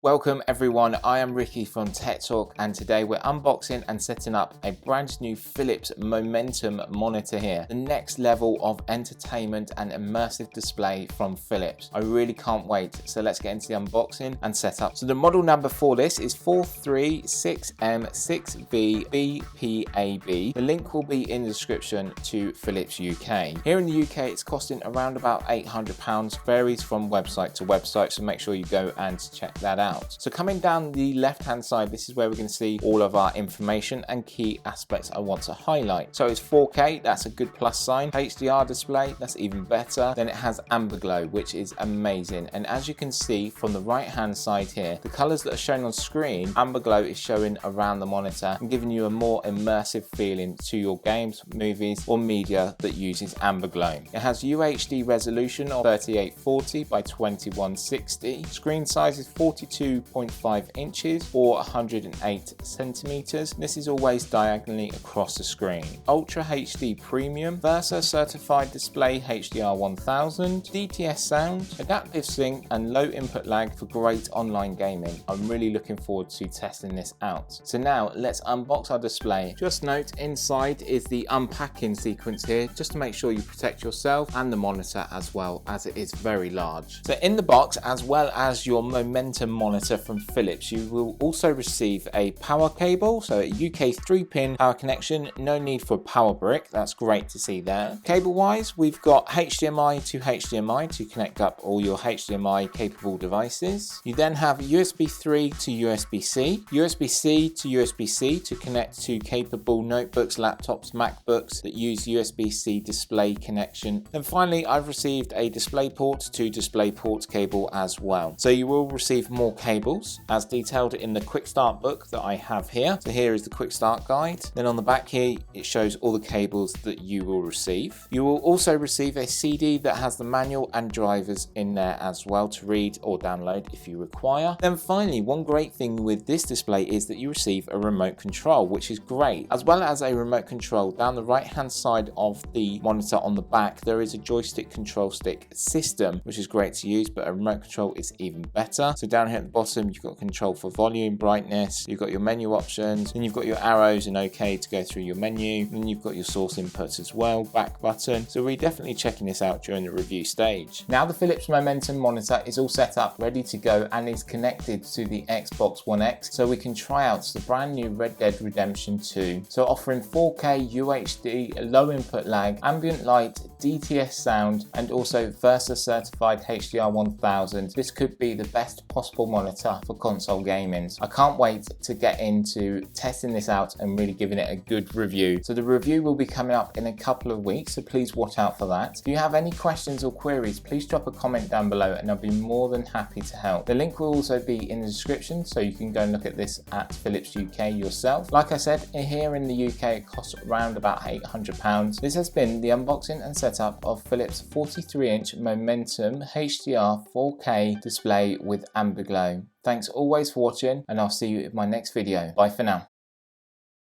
Welcome everyone, I am Ricky from Tech Talk and today we're unboxing and setting up a brand new Philips Momentum monitor here. The next level of entertainment and immersive display from Philips. I really can't wait, so let's get into the unboxing and setup. So the model number for this is 436M6VBPAB. The link will be in the description to Philips UK. Here in the UK it's costing around about £800, varies from website to website, so make sure you go and check that out. So coming down the left hand side, this is where we're going to see all of our information and key aspects I want to highlight. So it's 4K, that's a good plus sign. HDR display, that's even better. Then it has Ambiglow, which is amazing. And as you can see from the right hand side here, the colors that are shown on screen, Ambiglow is showing around the monitor and giving you a more immersive feeling to your games, movies or media that uses Ambiglow. It has UHD resolution of 3840 by 2160. Screen size is 42.5 inches or 108 centimeters. This is always diagonally across the screen. Ultra HD Premium, Versa certified display HDR 1000, DTS sound, adaptive sync and low input lag for great online gaming. I'm really looking forward to testing this out. So now let's unbox our display. Just note inside is the unpacking sequence here, just to make sure you protect yourself and the monitor as well, as it is very large. So in the box, as well as your Momentum monitor from Philips, you will also receive a power cable, so a UK 3-pin power connection, no need for a power brick, that's great to see there. Cable wise, we've got HDMI to HDMI to connect up all your HDMI capable devices. You then have USB 3 to USB-C, USB-C to USB-C to connect to capable notebooks, laptops, MacBooks that use USB-C display connection. And finally, I've received a DisplayPort to DisplayPort cable as well. So you will receive more cables as detailed in the quick start book that I have here. So here is the quick start guide. Then on the back here it shows all the cables that you will receive. You will also receive a CD that has the manual and drivers in there as well to read or download if you require. Then finally, one great thing with this display is that you receive a remote control, which is great. As well as a remote control, down the right hand side of the monitor on the back there is a joystick control stick system, which is great to use, but a remote control is even better. So down here at the bottom you've got control for volume, brightness, you've got your menu options, then you've got your arrows and OK to go through your menu, and then you've got your source inputs as well, back button. So we're definitely checking this out during the review stage. Now the Philips Momentum monitor is all set up, ready to go, and is connected to the Xbox One X, so we can try out the brand new Red Dead Redemption 2. So offering 4K UHD, low input lag, ambient light, DTS sound, and also Versa certified HDR 1000. This could be the best possible monitor for console gaming. I can't wait to get into testing this out and really giving it a good review. So the review will be coming up in a couple of weeks, so please watch out for that. If you have any questions or queries, please drop a comment down below and I'll be more than happy to help. The link will also be in the description, so you can go and look at this at Philips UK yourself. Like I said, here in the UK it costs around about £800. This has been the unboxing and setup of Philips 43-inch Momentum HDR 4K display with Ambiglow. Thanks always for watching, and I'll see you in my next video. Bye for now.